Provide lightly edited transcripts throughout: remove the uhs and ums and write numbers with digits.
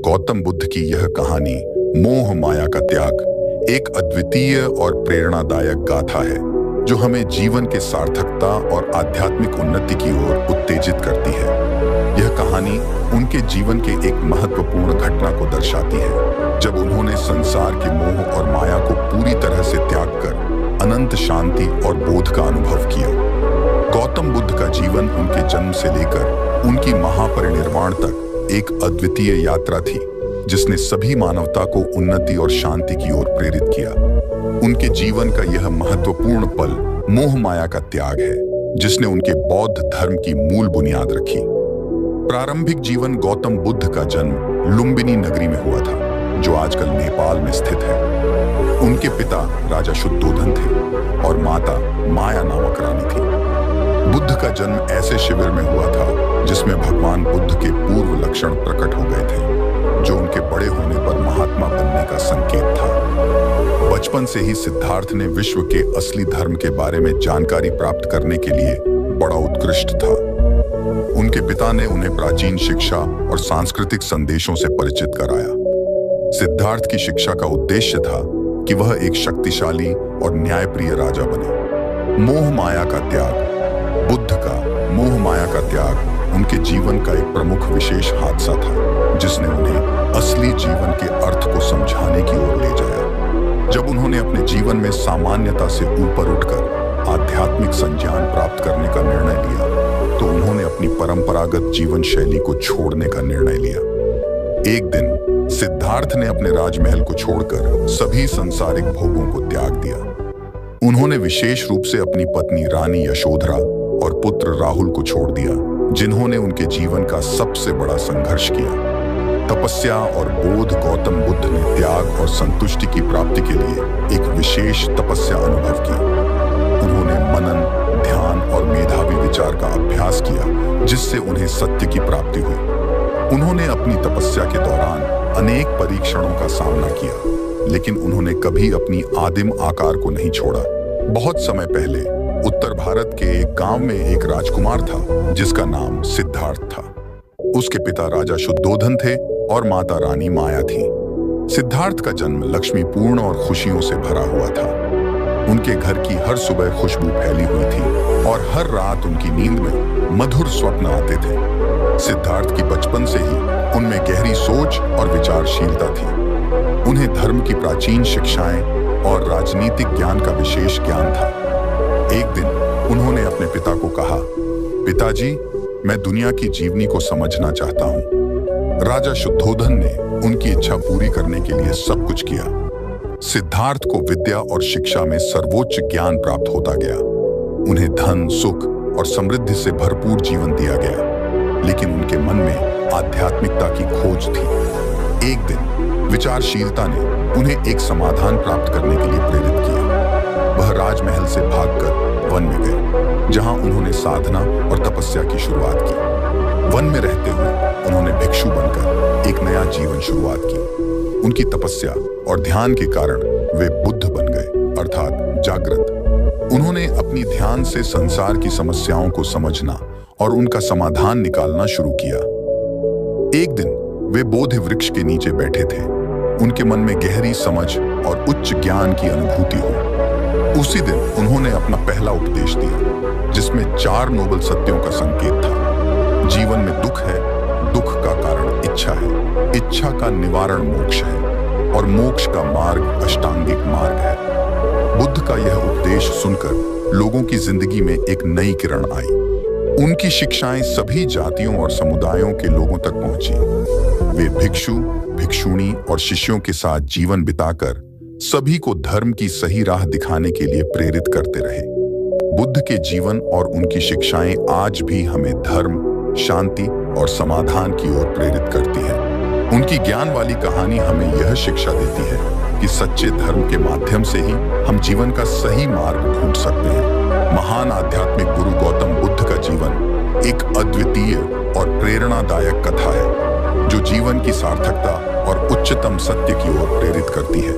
गौतम बुद्ध की यह कहानी मोह माया का त्याग एक अद्वितीय और प्रेरणादायक गाथा है जो हमें जीवन के सार्थकता और आध्यात्मिक उन्नति की ओर उत्तेजित करती है। यह कहानी उनके जीवन के एक महत्वपूर्ण घटना को दर्शाती है जब उन्होंने संसार के मोह और माया को पूरी तरह से त्याग कर अनंत शांति और बोध का अनुभव किया। गौतम बुद्ध का जीवन उनके जन्म से लेकर उनकी महापरिनिर्वाण तक एक अद्वितीय यात्रा थी जिसने सभी मानवता को उन्नति और शांति की ओर प्रेरित किया। उनके जीवन का यह महत्वपूर्ण पल मोह माया का त्याग है जिसने उनके बौद्ध धर्म की मूल बुनियाद रखी। प्रारंभिक जीवन गौतम बुद्ध का जन्म लुम्बिनी नगरी में हुआ था जो आजकल नेपाल में स्थित है। उनके पिता राजा शुद्धोधन थे और माता माया नामक रानी थी। बुद्ध का जन्म ऐसे शिविर में हुआ था जिसमें भगवान बुद्ध के पूर्व लक्षण प्रकट हो गए थे जो उनके बड़े होने पर महात्मा बनने का संकेत था। बचपन से ही सिद्धार्थ ने विश्व के असली धर्म के बारे में जानकारी प्राप्त करने के लिए बड़ा उत्कृष्ट था। उनके पिता ने उन्हें प्राचीन शिक्षा और सांस्कृतिक संदेशों से परिचित कराया। सिद्धार्थ की शिक्षा का उद्देश्य था कि वह एक शक्तिशाली और न्यायप्रिय राजा बने। मोह माया का त्याग बुद्ध का मोह माया का त्याग उनके जीवन का एक प्रमुख विशेष हादसा था जिसने उन्हें असली जीवन के अर्थ को समझाने की ओर ले जाया। जब उन्होंने अपने जीवन में सामान्यता से ऊपर उठकर आध्यात्मिक संज्ञान प्राप्त करने का निर्णय लिया तो उन्होंने अपनी परंपरागत जीवन शैली को छोड़ने का निर्णय लिया। एक दिन सिद्धार्थ ने अपने राजमहल को छोड़कर सभी सांसारिक भोगों को त्याग दिया। उन्होंने विशेष रूप से अपनी पत्नी रानी यशोधरा और पुत्र राहुल को छोड़ दिया जिन्होंने उनके जीवन का सबसे बड़ा संघर्ष किया। तपस्या और बोध गौतम बुद्ध ने त्याग और संतुष्टि की प्राप्ति के लिए एक विशेष तपस्या अनुभव की। उन्होंने मनन, ध्यान और मेधावी विचार का अभ्यास किया जिससे उन्हें सत्य की प्राप्ति हुई। उन्होंने अपनी तपस्या के दौरान अनेक परीक्षणों का सामना किया लेकिन उन्होंने कभी अपनी आदिम आकार को नहीं छोड़ा। बहुत समय पहले उत्तर भारत के एक गांव में एक राजकुमार था जिसका नाम सिद्धार्थ था। उसके पिता राजा शुद्धोधन थे और माता रानी माया थी। सिद्धार्थ का जन्म लक्ष्मीपूर्ण और खुशियों से भरा हुआ था। उनके घर की हर सुबह खुशबू फैली हुई थी और हर रात उनकी नींद में मधुर स्वप्न आते थे। सिद्धार्थ की बचपन से ही उनमें गहरी सोच और विचारशीलता थी। उन्हें धर्म की प्राचीन शिक्षाएं और राजनीतिक ज्ञान का विशेष ज्ञान था। एक दिन उन्होंने अपने पिता को कहा, पिताजी, मैं दुनिया की जीवनी को समझना चाहता हूँ। राजा शुद्धोधन ने उनकी इच्छा पूरी करने के लिए सब कुछ किया। सिद्धार्थ को विद्या और शिक्षा में सर्वोच्च ज्ञान प्राप्त होता गया। उन्हें धन, सुख और समृद्धि से भरपूर जीवन दिया गया लेकिन उनके मन में आध्यात्मिकता की खोज थी। एक दिन विचारशीलता ने उन्हें एक समाधान प्राप्त करने के लिए प्रेरित किया। वह राजमहल से भागकर वन में गए जहां उन्होंने साधना और तपस्या की शुरुआत की। वन में रहते हुए उन्होंने भिक्षु बनकर एक नया जीवन शुरुआत की। उनकी तपस्या और ध्यान के कारण वे बुद्ध बन गए अर्थात जागृत। उन्होंने अपनी ध्यान से संसार की समस्याओं को समझना और उनका समाधान निकालना शुरू किया। एक दिन वे बोधि वृक्ष के नीचे बैठे थे। उनके मन में गहरी समझ और उच्च ज्ञान की अनुभूति हुई। उसी दिन उन्होंने अपना पहला उपदेश दिया जिसमें 4 नोबल सत्यों का संकेत था। जीवन में दुख है, दुख का कारण इच्छा है, इच्छा का निवारण मोक्ष है और मोक्ष का मार्ग अष्टांगिक मार्ग है। बुद्ध का यह उपदेश सुनकर लोगों की जिंदगी में एक नई किरण आई। उनकी शिक्षाएं सभी जातियों और समुदायों के लोगों तक पहुंची। वे भिक्षु, भिक्षुणी और शिष्यों के साथ जीवन बिताकर सभी को धर्म की सही राह दिखाने के लिए प्रेरित करते रहे। बुद्ध के जीवन और उनकी शिक्षाएं आज भी हमें धर्म, शांति और समाधान की ओर प्रेरित करती हैं। उनकी ज्ञान वाली कहानी हमें यह शिक्षा देती है कि सच्चे धर्म के माध्यम से ही हम जीवन का सही मार्ग ढूंढ सकते हैं। महान आध्यात्मिक गुरु गौतम बुद्ध का जीवन एक अद्वितीय और प्रेरणादायक कथा है जो जीवन की सार्थकता और उच्चतम सत्य की ओर प्रेरित करती है।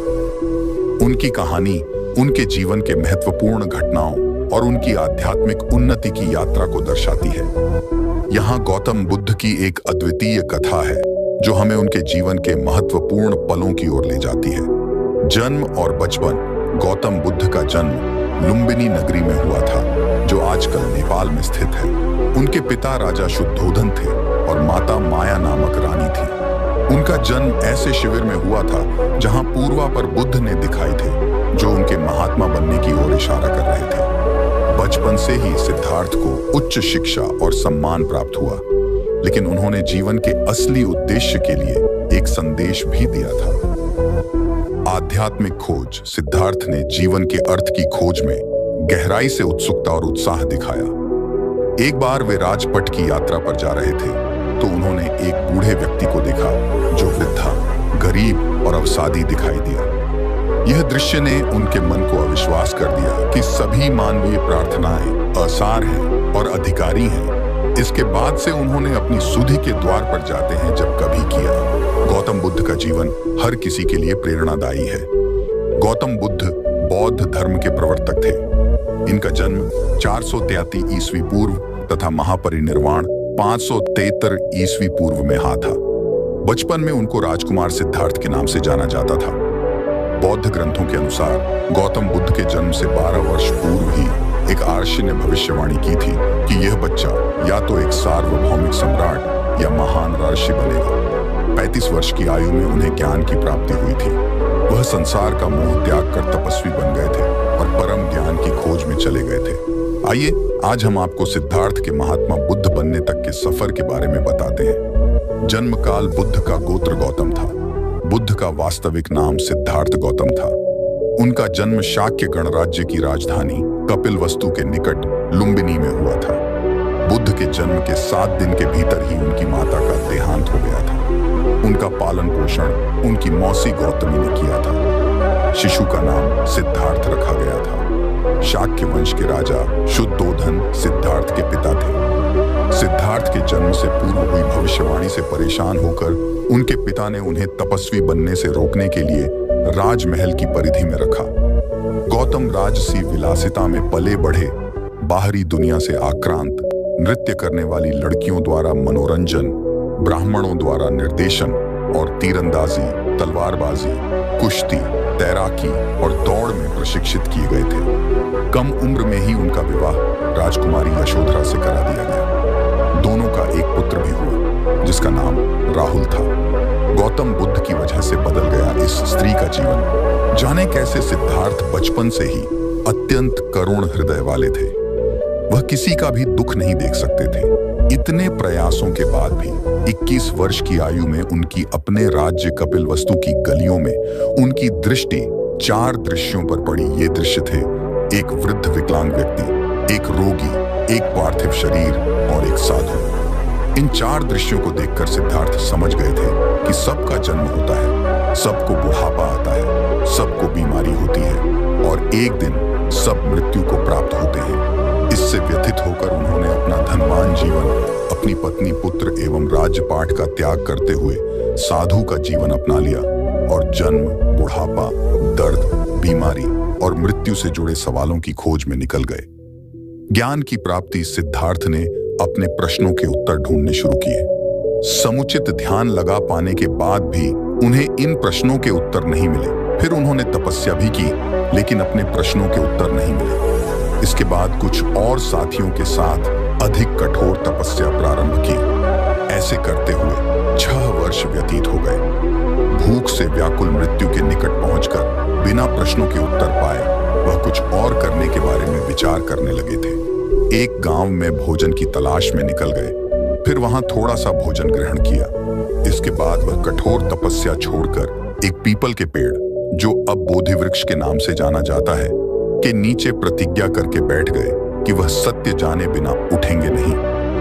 उनकी कहानी उनके जीवन के महत्वपूर्ण घटनाओं और उनकी आध्यात्मिक उन्नति की यात्रा को दर्शाती है। यहाँ गौतम बुद्ध की एक अद्वितीय कथा है जो हमें उनके जीवन के महत्वपूर्ण पलों की ओर ले जाती है। जन्म और बचपन। गौतम बुद्ध का जन्म लुम्बिनी नगरी में हुआ था, जो आजकल नेपाल में स्थित है। उनके पिता राजा शुद्धोधन थे और माता माया नामक रानी थी। उनका जन्म ऐसे शिविर में हुआ था जहां पूर्वा पर बुद्ध ने दिखाई थे, जो उनके महात्मा बनने की ओर इशारा कर रहे थे। बचपन से ही सिद्धार्थ को उच्च शिक्षा और सम्मान प्राप्त हुआ, लेकिन उन्होंने जीवन के असली उद्देश्य के लिए एक संदेश भी दिया था। आध्यात्मिक खोज। सिद्धार्थ ने जीवन के अर्थ की खोज में गहराई से उत्सुकता और उत्साह दिखाया। एक बार वे राजपट की यात्रा पर जा रहे थे तो उन्होंने एक बूढ़े व्यक्ति को देखा जो वृद्धा, गरीब और अवसादी दिखाई दिया। यह दृश्य ने उनके मन को अविश्वास कर दिया कि सभी मानवीय प्रार्थनाएं असार हैं और अधिकारी हैं। इसके बाद से उन्होंने अपनी सुधि के द्वार पर जाते हैं जब कभी किया। गौतम बुद्ध का जीवन हर किसी के लिए प्रेरणादायी है। गौतम बुद्ध बौद्ध धर्म के प्रवर्तक थे। इनका जन्म 433 ईस्वी पूर्व तथा महापरिनिर्वाण 573 ईस्वी पूर्व में था। बचपन में उनको राजकुमार सिद्धार्थ के नाम से जाना जाता था। बौद्ध ग्रंथों के अनुसार गौतम बुद्ध के जन्म से 12 वर्ष पूर्व ही एक आर्षि ने भविष्यवाणी की थी कि यह बच्चा या तो एक सार्वभौमिक सम्राट या महान ऋषि बनेगा। 35 वर्ष की आयु में उन्हें ज्ञान की प्राप्ति हुई थी। वह संसार का मोह त्याग कर तपस्वी बन गए थे और परम ज्ञान की खोज में चले गए थे। आइए आज हम आपको सिद्धार्थ के महात्मा बुद्ध बनने तक के सफर के बारे में बताते हैं। जन्म काल। बुद्ध का गोत्र गौतम था। बुद्ध का वास्तविक नाम सिद्धार्थ गौतम था। उनका जन्म शाक्य गणराज्य की राजधानी कपिलवस्तु के निकट लुम्बिनी में हुआ था। बुद्ध के जन्म के 7 दिन के भीतर ही उनकी माता का देहांत हो गया था। उनका पालन पोषण उनकी मौसी गौतमी ने किया था। शिशु का नाम सिद्धार्थ रखा गया था। शाक्य वंश के राजा शुद्धोधन सिद्धार्थ के पिता थे। सिद्धार्थ के जन्म से पूर्व हुई भविष्यवाणी से परेशान होकर उनके पिता ने उन्हें तपस्वी बनने से रोकने के लिए राजमहल की परिधि में रखा। गौतम राजसी विलासिता में पले बढ़े। बाहरी दुनिया से आक्रांत, नृत्य करने वाली लड़कियों द्वारा मनोरंजन, ब्राह्मणों द्वारा निर्देशन और तीरंदाजी, तलवारबाजी, कुश्ती, तैराकी और दौड़ में प्रशिक्षित किए गए थे। कम उम्र में ही उनका विवाह राजकुमारी यशोधरा से करा दिया गया। दोनों का एक पुत्र भी हुआ जिसका नाम राहुल था। गौतम बुद्ध की वजह से बदल गया इस स्त्री का जीवन। जाने कैसे सिद्धार्थ बचपन से ही अत्यंत करुण हृदय वाले थे। वह किसी का भी दुख नहीं देख सकते थे। इतने प्रयासों के बाद भी 21 वर्ष की आयु में उनकी अपने राज्य कपिलवस्तु की गलियों में उनकी दृष्टि 4 दृश्यों पर पड़ी। ये दृश्य थे: एक वृद्ध विकलांग व्यक्ति, एक रोगी, एक पार्थिव शरीर और एक साधु। इन 4 दृश्यों को देखकर सिद्धार्थ समझ गए थे कि सबका जन्म होता है, सबको बुढ़ापा आता है, सबको बीमारी होती है और एक दिन सब मृत्यु को प्राप्त होते हैं। इससे व्यथित होकर उन्होंने अपना धनवान जीवन, अपनी पत्नी, पुत्र एवं राज्यपाट का त्याग करते हुए साधु का जीवन अपना लिया और जन्म, बुढ़ापा, दर्द, बीमारी और मृत्यु से जुड़े सवालों की खोज में निकल गए। ज्ञान की प्राप्ति। सिद्धार्थ ने अपने प्रश्नों के उत्तर ढूंढने शुरू किए। समुचित ध्यान लगा पाने के बाद भी उन्हें इन प्रश्नों के उत्तर नहीं मिले। फिर उन्होंने तपस्या भी की, लेकिन अपने प्रश्नों के उत्तर नहीं मिले। इसके बाद कुछ और साथियों के साथ अधिक कठोर तपस्या प्रारंभ की। ऐसे करते हुए 6 वर्ष व्यतीत हो गए। भूख से व्याकुल मृत्यु के निकट पहुंचकर बिना प्रश्नों के उत्तर पाए वह कुछ और करने के बारे में विचार करने लगे थे। एक गांव में भोजन की तलाश में निकल गए। फिर वहां थोड़ा सा भोजन ग्रहण किया। इसके बाद वह कठोर तपस्या छोड़कर एक पीपल के पेड़, जो अब बोधि वृक्ष के नाम से जाना जाता है, के नीचे प्रतिज्ञा करके बैठ गए कि वह सत्य जाने बिना उठेंगे नहीं।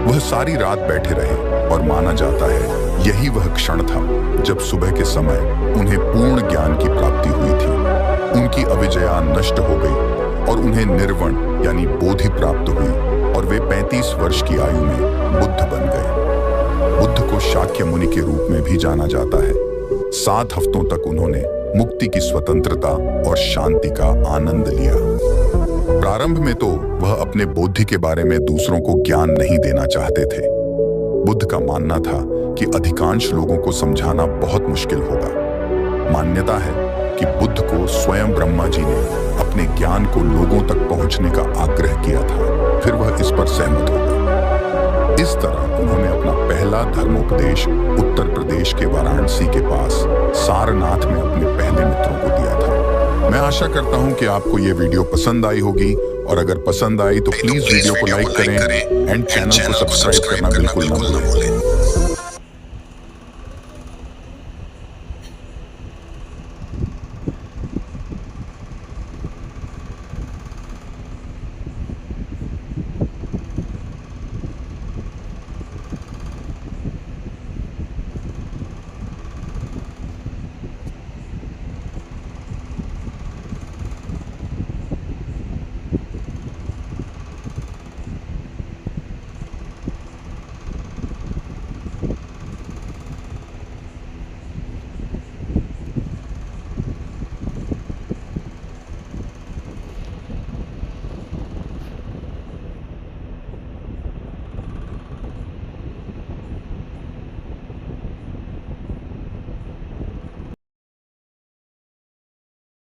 वह सारी रात बैठे रहे और माना जाता है यही वह क्षण था जब सुबह के समय उन्हें पूर्ण ज्ञान की प्राप्ति हुई थी। उनकी अविजया नष्ट हो गई और उन्हें निर्वण यानी बोधि प्राप्त हुई और वे 35 वर्ष की आयु में बुद्ध बन गए। बुद्ध को शाक्य मुनि के रूप में भी जाना जाता है। 7 हफ्तों तक उन्होंने मुक्ति की स्वतंत्रता और शांति का आनंद लिया। प्रारंभ में तो वह अपने बोधि के बारे में दूसरों को ज्ञान नहीं देना चाहते थे। बुद्ध का मानना था कि अधिकांश लोगों को समझाना बहुत मुश्किल होगा। मान्यता है कि बुद्ध को स्वयं ब्रह्मा जी ने अपने ज्ञान को लोगों तक पहुंचने का आग्रह किया था, फिर वह इस पर सहमत हो गए। इस तरह उन्होंने अपना पहला धर्मोपदेश उत्तर प्रदेश के वाराणसी के पास सारनाथ में अपने पहले मित्रों को दिया था। मैं आशा करता हूं कि आपको ये वीडियो पसंद आई होगी, और अगर पसंद आई तो प्लीज वीडियो को लाइक करें एंड चैनल को सब्सक्राइब करना बिल्कुल ना भूलें।